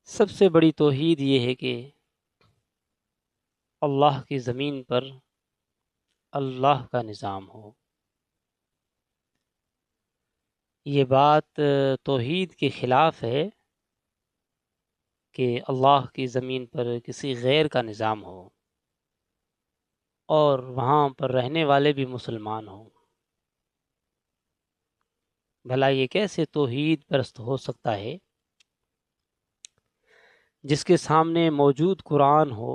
سب سے بڑی توحید یہ ہے کہ اللہ کی زمین پر اللہ کا نظام ہو۔ یہ بات توحید کے خلاف ہے کہ اللہ کی زمین پر کسی غیر کا نظام ہو اور وہاں پر رہنے والے بھی مسلمان ہوں۔ بھلا یہ کیسے توحید پرست ہو سکتا ہے جس کے سامنے موجود قرآن ہو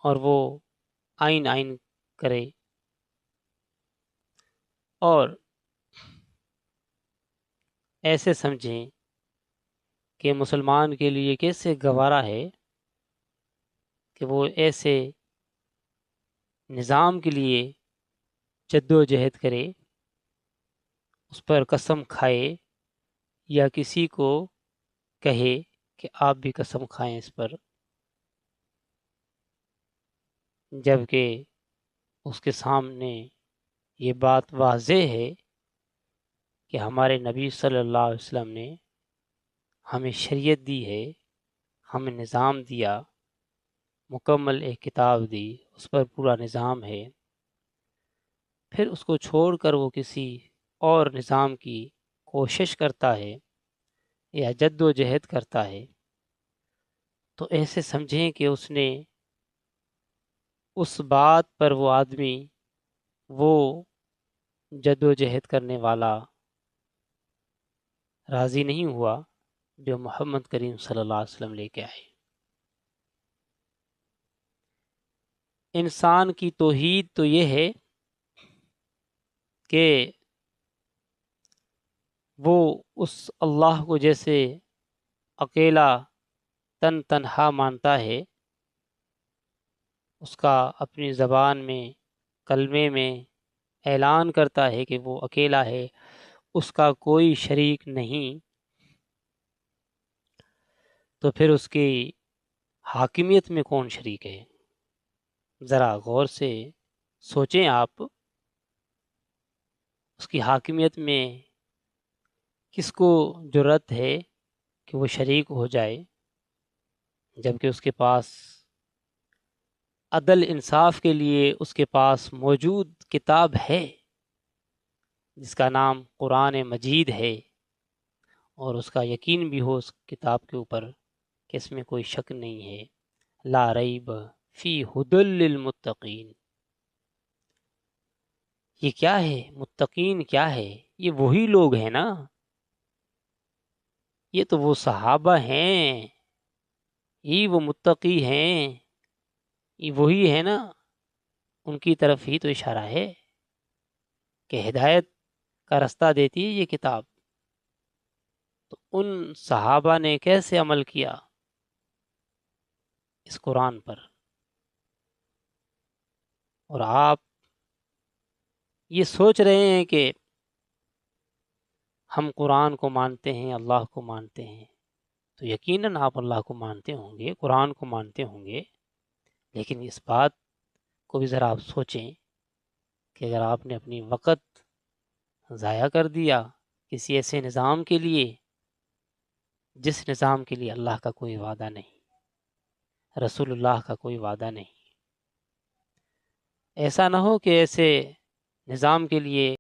اور وہ آئین کرے اور ایسے سمجھیں کہ مسلمان کے لیے کیسے گوارا ہے کہ وہ ایسے نظام کے لیے جد و جہد کرے، اس پر قسم کھائے یا کسی کو کہے کہ آپ بھی قسم کھائیں اس پر، جبکہ اس کے سامنے یہ بات واضح ہے کہ ہمارے نبی صلی اللہ علیہ وسلم نے ہمیں شریعت دی ہے، ہمیں نظام دیا، مکمل ایک کتاب دی، اس پر پورا نظام ہے، پھر اس کو چھوڑ کر وہ کسی اور نظام کی کوشش کرتا ہے یا جد و جہد کرتا ہے، تو ایسے سمجھیں کہ اس نے اس بات پر وہ آدمی، وہ جد و جہد کرنے والا راضی نہیں ہوا جو محمد کریم صلی اللہ علیہ وسلم لے کے آئے۔ انسان کی توحید تو یہ ہے کہ وہ اس اللہ کو جیسے اکیلا تنہا مانتا ہے، اس کا اپنی زبان میں کلمے میں اعلان کرتا ہے کہ وہ اکیلا ہے، اس کا کوئی شریک نہیں، تو پھر اس کی حاکمیت میں کون شریک ہے؟ ذرا غور سے سوچیں آپ، اس کی حاکمیت میں کس کو جرأت ہے کہ وہ شریک ہو جائے، جبکہ اس کے پاس عدل انصاف کے لیے اس کے پاس موجود کتاب ہے جس کا نام قرآن مجید ہے، اور اس کا یقین بھی ہو اس کتاب کے اوپر کہ اس میں کوئی شک نہیں ہے، لا ریب فی ھدی للمتقین۔ یہ کیا ہے؟ متقین کیا ہے؟ یہ وہی لوگ ہیں نا، یہ تو وہ صحابہ ہیں، یہ وہ متقی ہیں، یہ وہی ہے نا، ان کی طرف ہی تو اشارہ ہے کہ ہدایت کا رستہ دیتی ہے یہ کتاب۔ تو ان صحابہ نے کیسے عمل کیا اس قرآن پر، اور آپ یہ سوچ رہے ہیں کہ ہم قرآن کو مانتے ہیں، اللہ کو مانتے ہیں، تو یقیناً آپ اللہ کو مانتے ہوں گے، قرآن کو مانتے ہوں گے، لیکن اس بات کو بھی ذرا آپ سوچیں کہ اگر آپ نے اپنی وقت ضائع کر دیا کسی ایسے نظام کے لیے جس نظام کے لیے اللہ کا کوئی وعدہ نہیں، رسول اللہ کا کوئی وعدہ نہیں، ایسا نہ ہو کہ ایسے نظام کے لیے